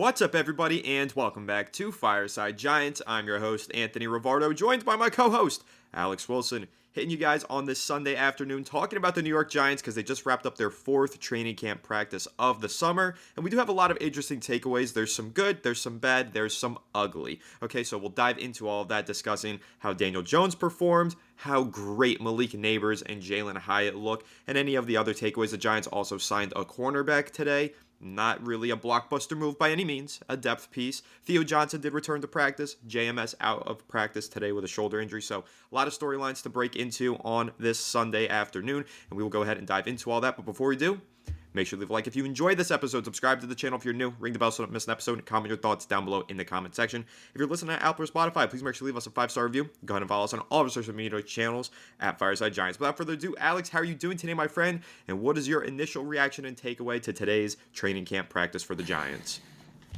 What's up, everybody, and welcome back to Fireside Giants. I'm your host, Anthony Rivardo, joined by my co-host, Alex Wilson, hitting you guys on this Sunday afternoon talking about the New York Giants because they just wrapped up their fourth training camp practice of the summer, and we do have a lot of interesting takeaways. There's some good, there's some bad, there's some ugly. Okay, so we'll dive into all of that, discussing how Daniel Jones performed, how great Malik Nabers and Jalen Hyatt look, and any of the other takeaways. The Giants also signed a cornerback today. Not really a blockbuster move by any means, a depth piece. Theo Johnson did return to practice. JMS out of practice today with a shoulder injury. So a lot of storylines to break into on this Sunday afternoon, and we will go ahead and dive into all that. But before we do, make sure to leave a like if you enjoyed this episode. Subscribe to the channel if you're new. Ring the bell so you don't miss an episode. And comment your thoughts down below in the comment section. If you're listening to Apple or Spotify, please make sure to leave us a 5-star review. Go ahead and follow us on all of our social media channels at Fireside Giants. Without further ado, Alex, how are you doing today, my friend? And what is your initial reaction and takeaway to today's training camp practice for the Giants?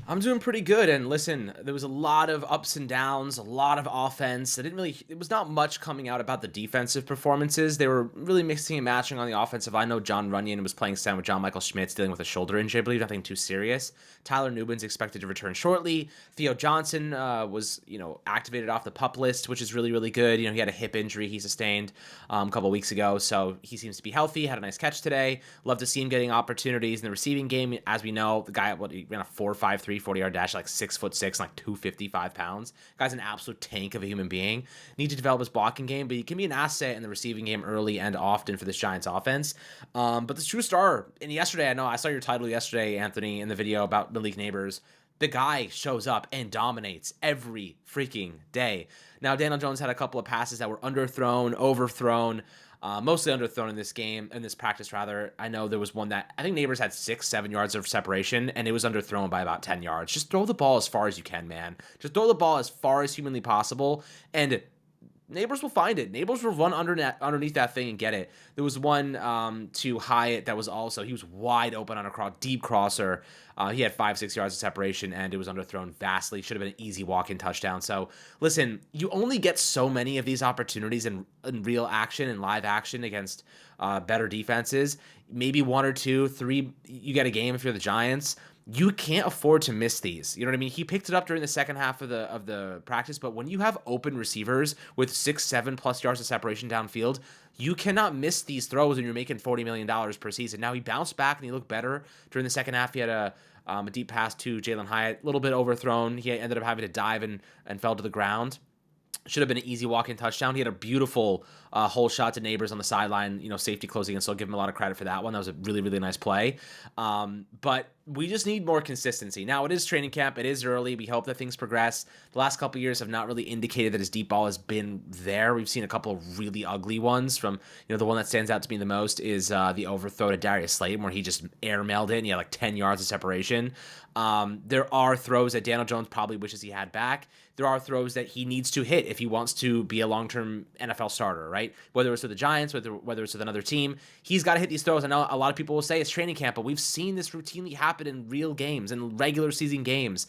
I'm doing pretty good, and listen, there was a lot of ups and downs, a lot of offense. It was not much coming out about the defensive performances. They were really mixing and matching on the offensive. I know John Runyon was playing center with John Michael Schmitz, dealing with a shoulder injury, I believe, nothing too serious. Tyler Nubin's expected to return shortly. Theo Johnson was, activated off the PUP list, which is really, really good. He had a hip injury he sustained a couple weeks ago, so he seems to be healthy, had a nice catch today. Love to see him getting opportunities in the receiving game. As we know, the guy, he ran a 4.53 40-yard dash, like 6'6", like 255 pounds. Guy's an absolute tank of a human being. Need to develop his blocking game, but he can be an asset in the receiving game early and often for this Giants offense. But the true star, and yesterday, I saw your title yesterday, Anthony, in the video about Malik Nabers. The guy shows up and dominates every freaking day. Now, Daniel Jones had a couple of passes that were underthrown, overthrown, mostly underthrown in this practice rather. I know there was one that I think Nabers had 6-7 yards of separation, and it was underthrown by about 10 yards. Just throw the ball as far as you can, man. Just throw the ball as far as humanly possible, and Nabers will find it. Nabers will run underneath that thing and get it. There was one to Hyatt that was also, he was wide open on a deep crosser. He had 5-6 yards of separation, and it was underthrown vastly. Should have been an easy walk-in touchdown. So, listen, you only get so many of these opportunities in real action and live action against better defenses. Maybe 1 or 2, 3, you get a game if you're the Giants. You can't afford to miss these. You know what I mean? He picked it up during the second half of the practice, but when you have open receivers with 6-7 plus yards of separation downfield, you cannot miss these throws when you're making $40 million per season. Now, he bounced back and he looked better during the second half. He had a deep pass to Jalen Hyatt, a little bit overthrown. He ended up having to dive and fell to the ground. Should have been an easy walk-in touchdown. He had a beautiful hole shot to Nabers on the sideline, safety closing, and so I'll give him a lot of credit for that one. That was a really, really nice play. But we just need more consistency. Now, it is training camp. It is early. We hope that things progress. The last couple of years have not really indicated that his deep ball has been there. We've seen a couple of really ugly ones from, the one that stands out to me the most is the overthrow to Darius Slayton, where he just airmailed it and he had like 10 yards of separation. There are throws that Daniel Jones probably wishes he had back. There are throws that he needs to hit if he wants to be a long-term NFL starter, right? Whether it's with the Giants, whether it's with another team, he's got to hit these throws. I know a lot of people will say it's training camp, but we've seen this routinely happen in real games, in regular season games.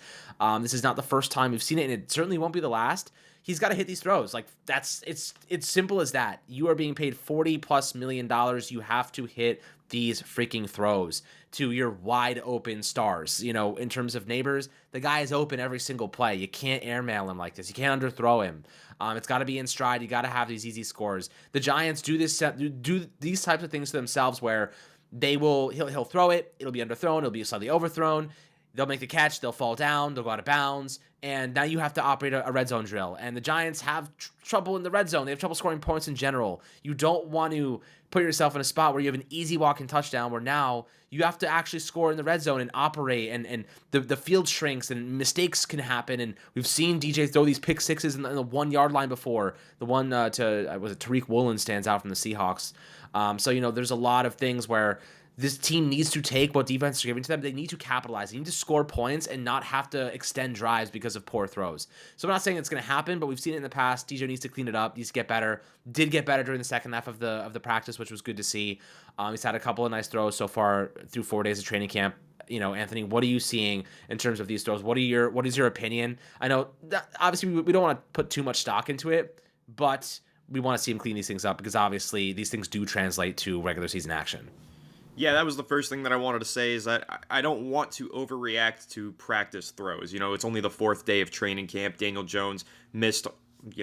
This is not the first time we've seen it, and it certainly won't be the last. He's got to hit these throws. Like it's simple as that. You are being paid $40+ million. You have to hit these freaking throws to your wide open stars. In terms of Nabers, the guy is open every single play. You can't airmail him like this. You can't underthrow him. It's got to be in stride. You got to have these easy scores. The Giants do these types of things to themselves where he'll throw it. It'll be underthrown. It'll be slightly overthrown. They'll make the catch, they'll fall down, they'll go out of bounds, and now you have to operate a red zone drill. And the Giants have trouble in the red zone. They have trouble scoring points in general. You don't want to put yourself in a spot where you have an easy walk-in touchdown where now you have to actually score in the red zone and operate, and the field shrinks and mistakes can happen. And we've seen DJ throw these pick sixes in the 1 yard line before. The one was it Tariq Woolen stands out from the Seahawks. So there's a lot of things where this team needs to take what defense are giving to them. They need to capitalize. They need to score points and not have to extend drives because of poor throws. So I'm not saying it's going to happen, but we've seen it in the past. DJ needs to clean it up, needs to get better. Did get better during the second half of the practice, which was good to see. He's had a couple of nice throws so far through 4 days of training camp. Anthony, what are you seeing in terms of these throws? What is your opinion? I know that obviously we don't want to put too much stock into it, but we want to see him clean these things up because obviously these things do translate to regular season action. Yeah, that was the first thing that I wanted to say is that I don't want to overreact to practice throws. It's only the fourth day of training camp. Daniel Jones missed,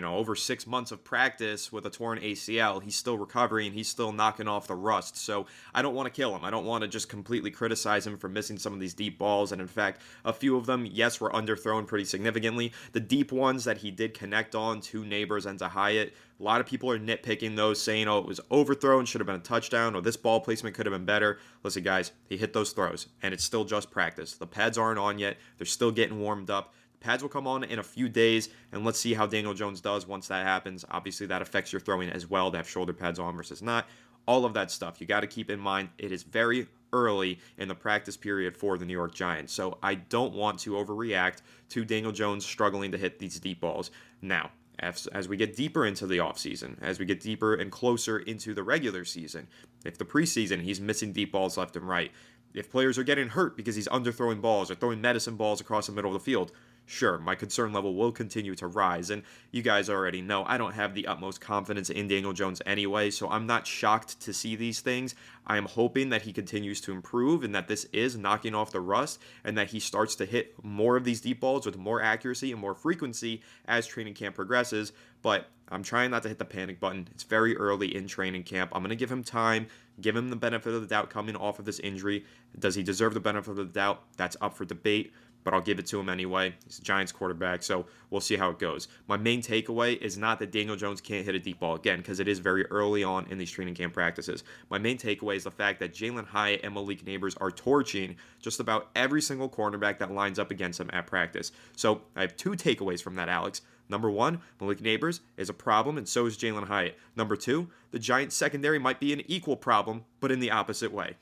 over 6 months of practice with a torn ACL. He's still recovering. He's still knocking off the rust. So I don't want to kill him. I don't want to just completely criticize him for missing some of these deep balls. And in fact, a few of them, yes, were underthrown pretty significantly. The deep ones that he did connect on to Nabers and to Hyatt, a lot of people are nitpicking those, saying, oh, it was overthrown, should have been a touchdown, or this ball placement could have been better. Listen, guys, he hit those throws, and it's still just practice. The pads aren't on yet. They're still getting warmed up. The pads will come on in a few days, and let's see how Daniel Jones does once that happens. Obviously, that affects your throwing as well, to have shoulder pads on versus not. All of that stuff. You got to keep in mind, it is very early in the practice period for the New York Giants. So I don't want to overreact to Daniel Jones struggling to hit these deep balls. Now, as we get deeper into the offseason, as we get deeper and closer into the regular season, if the preseason he's missing deep balls left and right, if players are getting hurt because he's underthrowing balls or throwing medicine balls across the middle of the field, sure, my concern level will continue to rise. And you guys already know I don't have the utmost confidence in Daniel Jones anyway, so I'm not shocked to see these things. I am hoping that he continues to improve and that this is knocking off the rust and that he starts to hit more of these deep balls with more accuracy and more frequency as training camp progresses. But I'm trying not to hit the panic button. It's very early in training camp. I'm going to give him time, give him the benefit of the doubt coming off of this injury. Does he deserve the benefit of the doubt? That's up for debate, but I'll give it to him anyway. He's a Giants quarterback, so we'll see how it goes. My main takeaway is not that Daniel Jones can't hit a deep ball, again, because it is very early on in these training camp practices. My main takeaway is the fact that Jalen Hyatt and Malik Nabers are torching just about every single cornerback that lines up against him at practice. So I have two takeaways from that, Alex. Number one, Malik Nabers is a problem, and so is Jalen Hyatt. Number two, the Giants secondary might be an equal problem, but in the opposite way.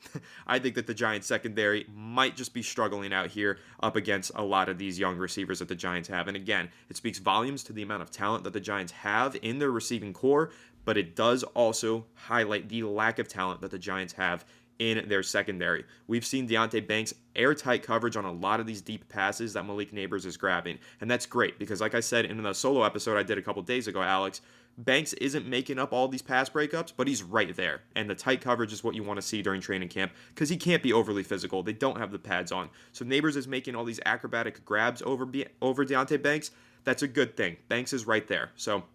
I think that the Giants secondary might just be struggling out here up against a lot of these young receivers that the Giants have. And again, it speaks volumes to the amount of talent that the Giants have in their receiving core, but it does also highlight the lack of talent that the Giants have in their secondary. We've seen Deonte Banks airtight coverage on a lot of these deep passes that Malik Nabers is grabbing. And that's great because, like I said in the solo episode I did a couple days ago, Alex, Banks isn't making up all these pass breakups, but he's right there. And the tight coverage is what you want to see during training camp because he can't be overly physical. They don't have the pads on. So Nabers is making all these acrobatic grabs over Deonte Banks. That's a good thing. Banks is right there. So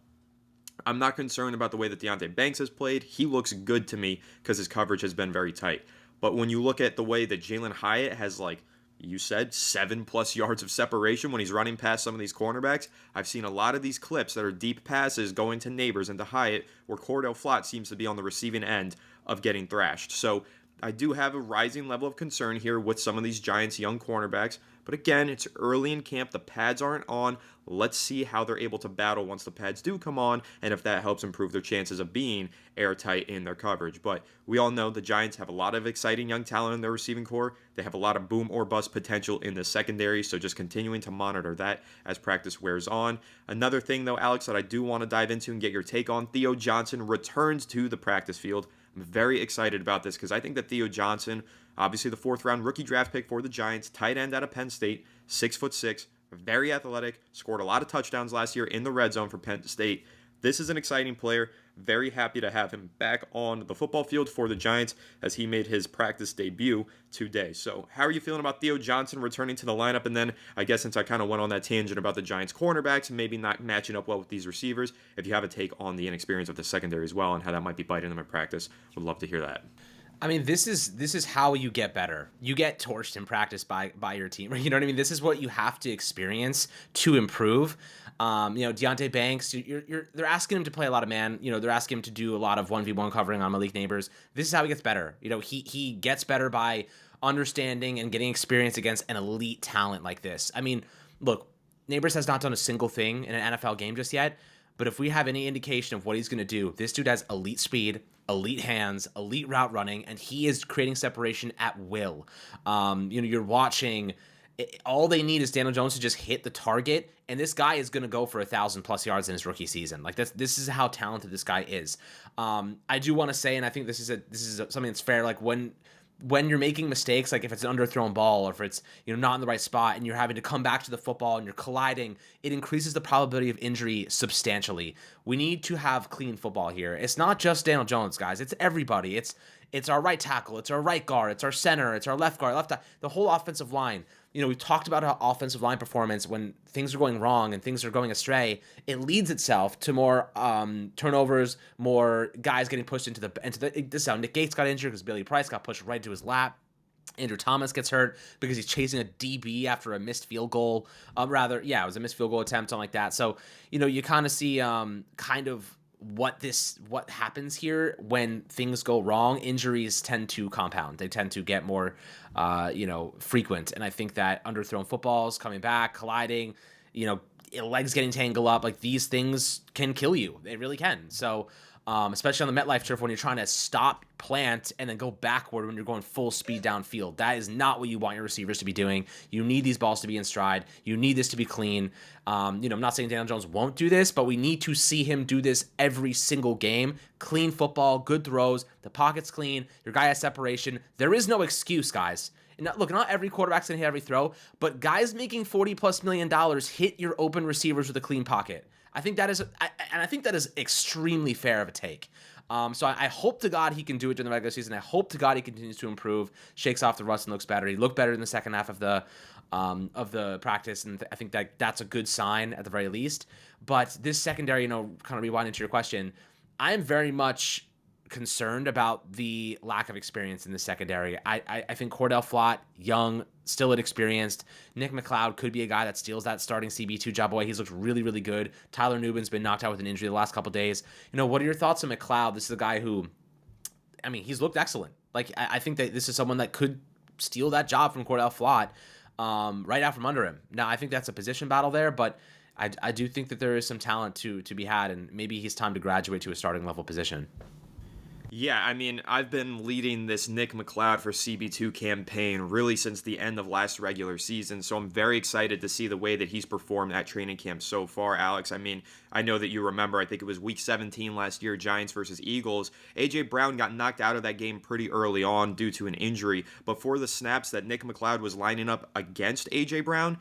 I'm not concerned about the way that Deonte Banks has played. He looks good to me because his coverage has been very tight. But when you look at the way that Jalen Hyatt has, like you said, 7+ yards of separation when he's running past some of these cornerbacks, I've seen a lot of these clips that are deep passes going to Nabers and to Hyatt where Cordell Flott seems to be on the receiving end of getting thrashed. So I do have a rising level of concern here with some of these Giants young cornerbacks. But again, it's early in camp. The pads aren't on. Let's see how they're able to battle once the pads do come on and if that helps improve their chances of being airtight in their coverage. But we all know the Giants have a lot of exciting young talent in their receiving core. They have a lot of boom or bust potential in the secondary, so just continuing to monitor that as practice wears on. Another thing, though, Alex, that I do want to dive into and get your take on, Theo Johnson returns to the practice field. I'm very excited about this because I think that Theo Johnson, obviously the 4th-round rookie draft pick for the Giants, tight end out of Penn State, 6'6", very athletic, scored a lot of touchdowns last year in the red zone for Penn State. This is an exciting player. Very happy to have him back on the football field for the Giants as he made his practice debut today. So how are you feeling about Theo Johnson returning to the lineup? And then I guess since I kind of went on that tangent about the Giants cornerbacks and maybe not matching up well with these receivers, if you have a take on the inexperience of the secondary as well and how that might be biting them in practice, would love to hear that. I mean, this is how you get better. You get torched in practice by your team. You know what I mean? This is what you have to experience to improve. Deonte Banks, they're asking him to play a lot of man. They're asking him to do a lot of 1v1 covering on Malik Nabers. This is how he gets better. He gets better by understanding and getting experience against an elite talent like this. I mean, look, Nabers has not done a single thing in an NFL game just yet. But if we have any indication of what he's going to do, this dude has elite speed, elite hands, elite route running, and he is creating separation at will. You're watching. All they need is Daniel Jones to just hit the target, and this guy is going to go for 1,000+ yards in his rookie season. Like this is how talented this guy is. I do want to say, and I think this is something that's fair. Like when you're making mistakes, like if it's an underthrown ball or if it's not in the right spot and you're having to come back to the football and you're colliding, it increases the probability of injury substantially. We need to have clean football here. It's not just Daniel Jones, guys. It's everybody. It's It's our right tackle. It's our right guard. It's our center. It's our left guard, left tackle. The whole offensive line. We've talked about how offensive line performance, when things are going wrong and things are going astray, it leads itself to more turnovers, more guys getting pushed into the. This is how Nick Gates got injured because Billy Price got pushed right into his lap. Andrew Thomas gets hurt because he's chasing a DB after a missed field goal. It was a missed field goal attempt, something like that. So, you kind of see kind of what happens here when things go wrong. Injuries tend to compound. They tend to get more, frequent. And I think that underthrown footballs coming back, colliding, legs getting tangled up, like these things can kill you. They really can. So, especially on the MetLife turf when you're trying to stop, plant, and then go backward when you're going full speed downfield. That is not what you want your receivers to be doing. You need these balls to be in stride. You need this to be clean. I'm not saying Daniel Jones won't do this, but we need to see him do this every single game. Clean football, good throws, the pocket's clean, your guy has separation. There is no excuse, guys. Look, not every quarterback's going to hit every throw, but guys making $40+ million hit your open receivers with a clean pocket. I think that is extremely fair of a take. So I hope to God he can do it during the regular season. I hope to God he continues to improve, shakes off the rust, and looks better. He looked better in the second half of the practice, and I think that's a good sign at the very least. But this secondary, kind of rewinding to your question, I'm very much concerned about the lack of experience in the secondary. I think Cordell Flott, young, still inexperienced. Nick McLoud could be a guy that steals that starting CB2 job away. He's looked really, really good. Tyler Nubin's been knocked out with an injury the last couple of days. What are your thoughts on McLeod? This is a guy who, he's looked excellent. Like, I think that this is someone that could steal that job from Cordell Flott right out from under him. Now, I think that's a position battle there, but I do think that there is some talent to be had, and maybe he's time to graduate to a starting level position. Yeah, I've been leading this Nick McLoud for CB2 campaign really since the end of last regular season, so I'm very excited to see the way that he's performed at training camp so far, Alex. I know that you remember, I think it was week 17 last year, Giants versus Eagles. A.J. Brown got knocked out of that game pretty early on due to an injury, but for the snaps that Nick McLoud was lining up against A.J. Brown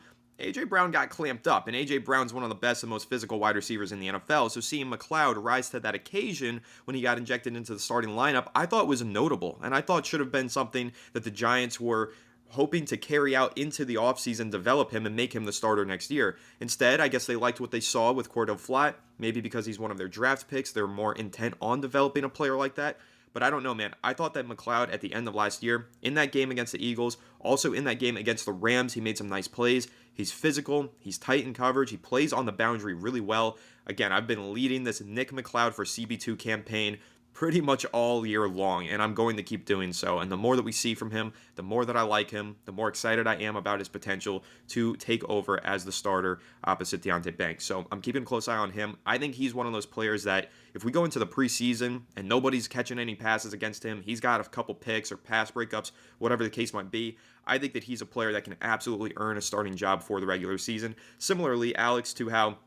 got clamped up, and A.J. Brown's one of the best and most physical wide receivers in the NFL, so seeing McLoud rise to that occasion when he got injected into the starting lineup, I thought was notable, and I thought should have been something that the Giants were hoping to carry out into the offseason, develop him, and make him the starter next year. Instead, I guess they liked what they saw with Cordell Flott, maybe because he's one of their draft picks, they're more intent on developing a player like that. But I don't know, man. I thought that McLoud at the end of last year, in that game against the Eagles, also in that game against the Rams, he made some nice plays. He's physical. He's tight in coverage. He plays on the boundary really well. Again, I've been leading this Nick McLoud for CB2 campaign pretty much all year long, and I'm going to keep doing so. And the more that we see from him, the more that I like him, the more excited I am about his potential to take over as the starter opposite Deonte Banks. So I'm keeping a close eye on him. I think he's one of those players that if we go into the preseason and nobody's catching any passes against him, he's got a couple picks or pass breakups, whatever the case might be, I think that he's a player that can absolutely earn a starting job for the regular season. Similarly, Alex, to how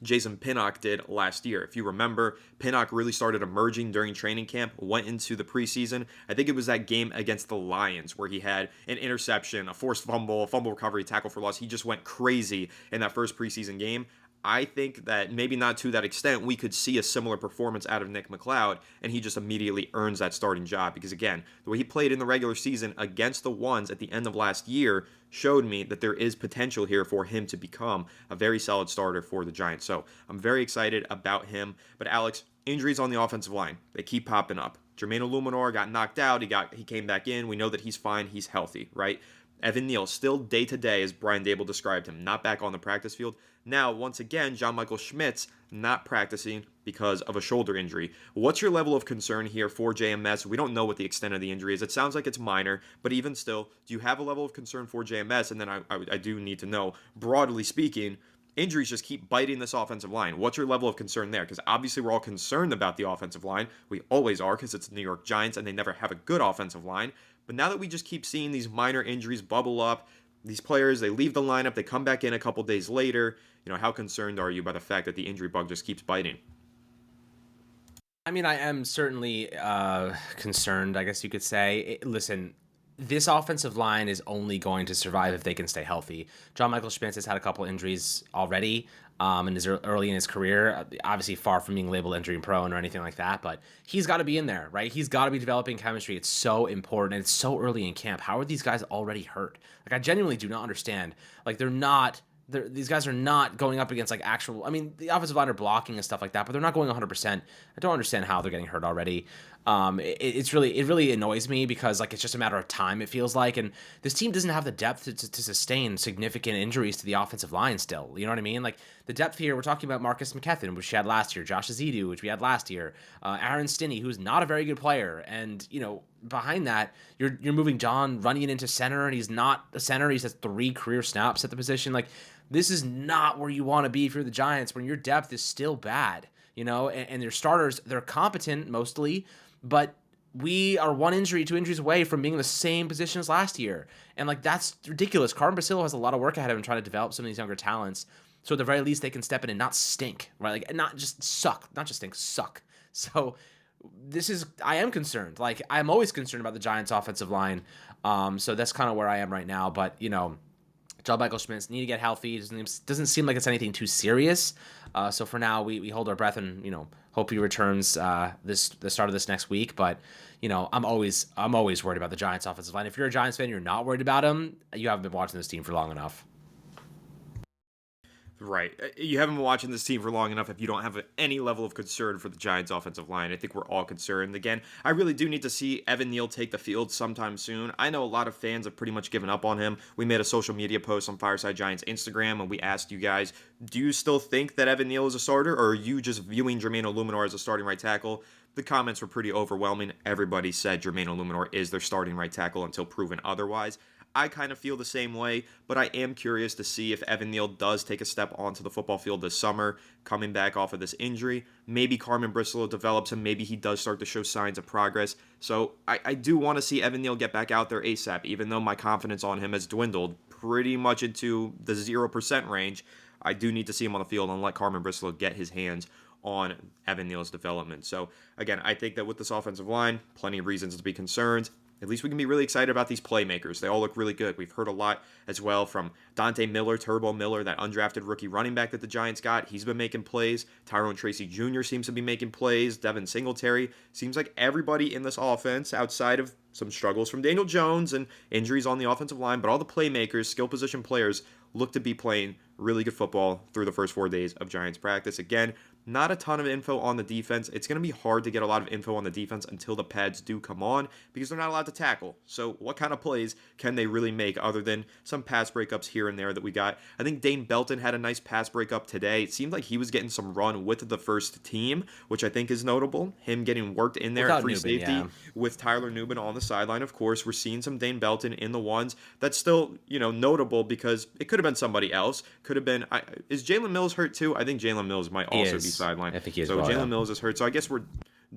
Jason Pinnock did last year. If you remember, Pinnock really started emerging during training camp, went into the preseason. I think it was that game against the Lions where he had an interception, a forced fumble, a fumble recovery, tackle for loss. He just went crazy in that first preseason game. I think that maybe not to that extent, we could see a similar performance out of Nick McLoud, and he just immediately earns that starting job. Because again, the way he played in the regular season against the ones at the end of last year showed me that there is potential here for him to become a very solid starter for the Giants. So I'm very excited about him. But Alex, injuries on the offensive line, they keep popping up. Jermaine Illuminor got knocked out. He came back in. We know that he's fine. He's healthy, right? Evan Neal, still day-to-day, as Brian Dable described him, not back on the practice field. Now, once again, John Michael Schmitz not practicing because of a shoulder injury. What's your level of concern here for JMS? We don't know what the extent of the injury is. It sounds like it's minor, but even still, do you have a level of concern for JMS? And then I do need to know, broadly speaking, injuries just keep biting this offensive line. What's your level of concern there? Because obviously we're all concerned about the offensive line. We always are because it's the New York Giants and they never have a good offensive line. But now that we just keep seeing these minor injuries bubble up, these players, they leave the lineup, they come back in a couple days later, how concerned are you by the fact that the injury bug just keeps biting? I am certainly concerned, I guess you could say. Listen, this offensive line is only going to survive if they can stay healthy. John Michael Schmitz has had a couple injuries already and is early in his career. Obviously, far from being labeled injury prone or anything like that, but he's got to be in there, right? He's got to be developing chemistry. It's so important. And it's so early in camp. How are these guys already hurt? Like, I genuinely do not understand. Like, these guys are not going up against like actual. I mean, the offensive line are blocking and stuff like that, but they're not going 100%. I don't understand how they're getting hurt already. It really annoys me because like it's just a matter of time. It feels like, and this team doesn't have the depth to sustain significant injuries to the offensive line. Still, you know what I mean? Like the depth here, we're talking about Marcus McKethan, which we had last year, Josh Azidu, which we had last year, Aaron Stinney, who's not a very good player, and behind that, you're moving John Runyon into center, and he's not a center. He's has 3 career snaps at the position. Like, this is not where you want to be if you're the Giants, when your depth is still bad, and your starters, they're competent mostly, but we are 1 injury, 2 injuries away from being in the same position as last year. And, like, that's ridiculous. Carmen Basillo has a lot of work ahead of him trying to develop some of these younger talents. So at the very least, they can step in and not stink, right? Like, not just suck. Not just stink, suck. So I am concerned. Like, I'm always concerned about the Giants' offensive line. So that's kind of where I am right now. But, John Michael Schmitz need to get healthy. Doesn't seem like it's anything too serious. So for now, we hold our breath and hope he returns the start of this next week. But I'm always worried about the Giants' offensive line. If you're a Giants fan, you're not worried about him. You haven't been watching this team for long enough. Right. You haven't been watching this team for long enough if you don't have any level of concern for the Giants' offensive line. I think we're all concerned. Again, I really do need to see Evan Neal take the field sometime soon. I know a lot of fans have pretty much given up on him. We made a social media post on Fireside Giants Instagram, and we asked you guys, do you still think that Evan Neal is a starter, or are you just viewing Jermaine Illuminor as a starting right tackle? The comments were pretty overwhelming. Everybody said Jermaine Illuminor is their starting right tackle until proven otherwise. I kind of feel the same way, but I am curious to see if Evan Neal does take a step onto the football field this summer, coming back off of this injury. Maybe Carmen Bristol develops him. Maybe he does start to show signs of progress. So I do want to see Evan Neal get back out there ASAP, even though my confidence on him has dwindled pretty much into the 0% range. I do need to see him on the field and let Carmen Bristol get his hands on Evan Neal's development. So again, I think that with this offensive line, plenty of reasons to be concerned. At least we can be really excited about these playmakers. They all look really good. We've heard a lot as well from Dante Miller, Turbo Miller, that undrafted rookie running back that the Giants got. He's been making plays. Tyrone Tracy Jr. seems to be making plays. Devin Singletary. Seems like everybody in this offense, outside of some struggles from Daniel Jones and injuries on the offensive line, but all the playmakers, skill position players, look to be playing really good football through the first 4 days of Giants practice. Again, not a ton of info on the defense. It's going to be hard to get a lot of info on the defense until the pads do come on because they're not allowed to tackle. So what kind of plays can they really make other than some pass breakups here and there that we got? I think Dane Belton had a nice pass breakup today. It seemed like he was getting some run with the first team, which I think is notable. Him getting worked in there at free safety with Tyler Nubin on the sideline. Of course, we're seeing some Dane Belton in the ones. That's still, notable because it could have been somebody else. Could have been, is Jalen Mills hurt too? I think Jalen Mills might also be sideline. I think he is. So Jalen Mills is hurt. So I guess we're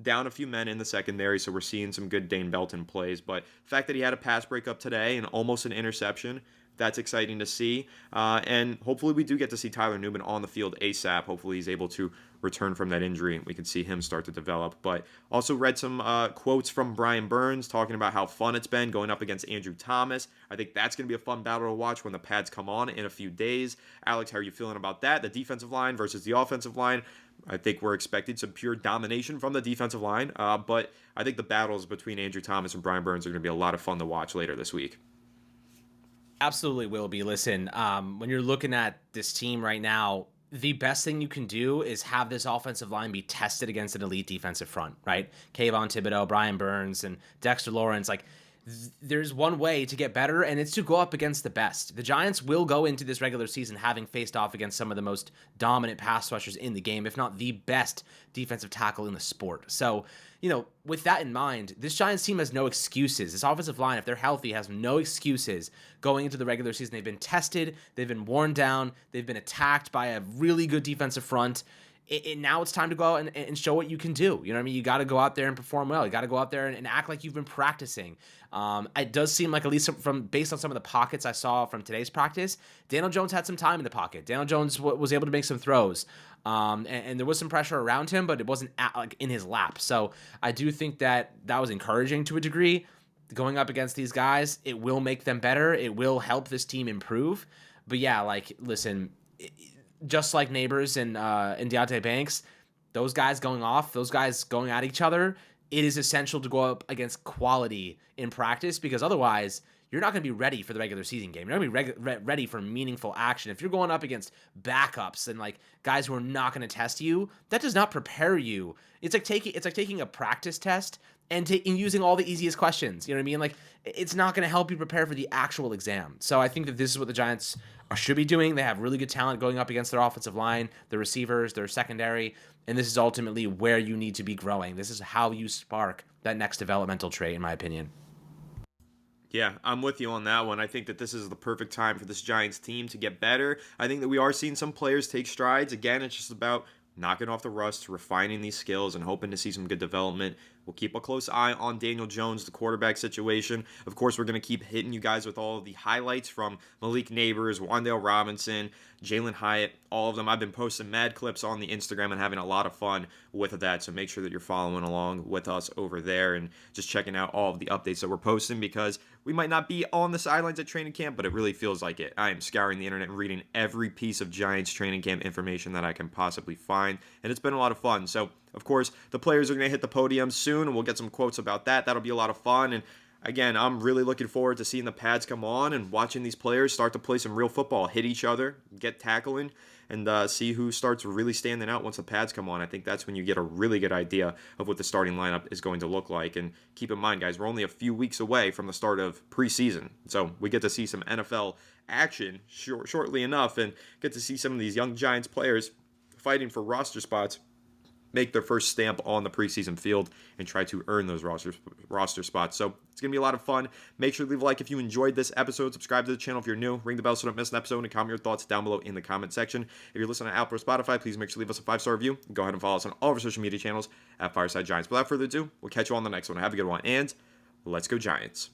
down a few men in the secondary, so we're seeing some good Dane Belton plays. But the fact that he had a pass breakup today and almost an interception, that's exciting to see. And hopefully we do get to see Tyler Nubin on the field ASAP. Hopefully he's able to return from that injury and we can see him start to develop. But also read some quotes from Brian Burns talking about how fun it's been going up against Andrew Thomas. I think that's going to be a fun battle to watch when the pads come on in a few days. Alex, how are you feeling about that? The defensive line versus the offensive line. I think we're expecting some pure domination from the defensive line. But I think the battles between Andrew Thomas and Brian Burns are going to be a lot of fun to watch later this week. Absolutely will be. Listen, when you're looking at this team right now, the best thing you can do is have this offensive line be tested against an elite defensive front, right? Kayvon Thibodeau, Brian Burns, and Dexter Lawrence. Like, there's one way to get better, and it's to go up against the best. The Giants will go into this regular season having faced off against some of the most dominant pass rushers in the game, if not the best defensive tackle in the sport. So, with that in mind, this Giants team has no excuses. This offensive line, if they're healthy, has no excuses going into the regular season. They've been tested, they've been worn down, they've been attacked by a really good defensive front. Now it's time to go out and show what you can do. You know what I mean? You got to go out there and perform well. You got to go out there and act like you've been practicing. It does seem like, at least based on some of the pockets I saw from today's practice, Daniel Jones had some time in the pocket. Daniel Jones was able to make some throws. And there was some pressure around him, but it wasn't in his lap. So I do think that was encouraging to a degree. going up against these guys, it will make them better. It will help this team improve. But yeah, like, listen, just like Nabers and Deontay Banks, those guys going off, those guys going at each other, it is essential to go up against quality in practice, because otherwise you're not going to be ready for the regular season game. You're not going to be ready for meaningful action. If you're going up against backups and like guys who are not going to test you, that does not prepare you. It's like taking a practice test and using all the easiest questions. You know what I mean? Like, it's not going to help you prepare for the actual exam. So I think that this is what the Giants should be doing. They have really good talent going up against their offensive line, their receivers, their secondary, and this is ultimately where you need to be growing. This is how you spark that next developmental trait, in my opinion. Yeah, I'm with you on that one. I think that this is the perfect time for this Giants team to get better. I think that we are seeing some players take strides. Again, it's just about knocking off the rust, refining these skills, and hoping to see some good development. We'll keep a close eye on Daniel Jones, the quarterback situation. Of course, we're going to keep hitting you guys with all of the highlights from Malik Nabers, Wan'Dale Robinson, Jalen Hyatt, all of them. I've been posting mad clips on the Instagram and having a lot of fun with that, so make sure that you're following along with us over there and just checking out all of the updates that we're posting, because we might not be on the sidelines at training camp, but it really feels like it. I am scouring the internet and reading every piece of Giants training camp information that I can possibly find, and it's been a lot of fun. So, of course, the players are going to hit the podium soon, and we'll get some quotes about that. That'll be a lot of fun, and again, I'm really looking forward to seeing the pads come on and watching these players start to play some real football, hit each other, get tackling, and see who starts really standing out once the pads come on. I think that's when you get a really good idea of what the starting lineup is going to look like. And keep in mind, guys, we're only a few weeks away from the start of preseason, so we get to see some NFL action shortly enough and get to see some of these young Giants players fighting for roster spots make their first stamp on the preseason field and try to earn those roster spots. So it's going to be a lot of fun. Make sure to leave a like if you enjoyed this episode. Subscribe to the channel if you're new. Ring the bell so you don't miss an episode, and comment your thoughts down below in the comment section. If you're listening to Apple or Spotify, please make sure to leave us a 5-star review. Go ahead and follow us on all of our social media channels at Fireside Giants. Without further ado, we'll catch you on the next one. Have a good one, and let's go Giants.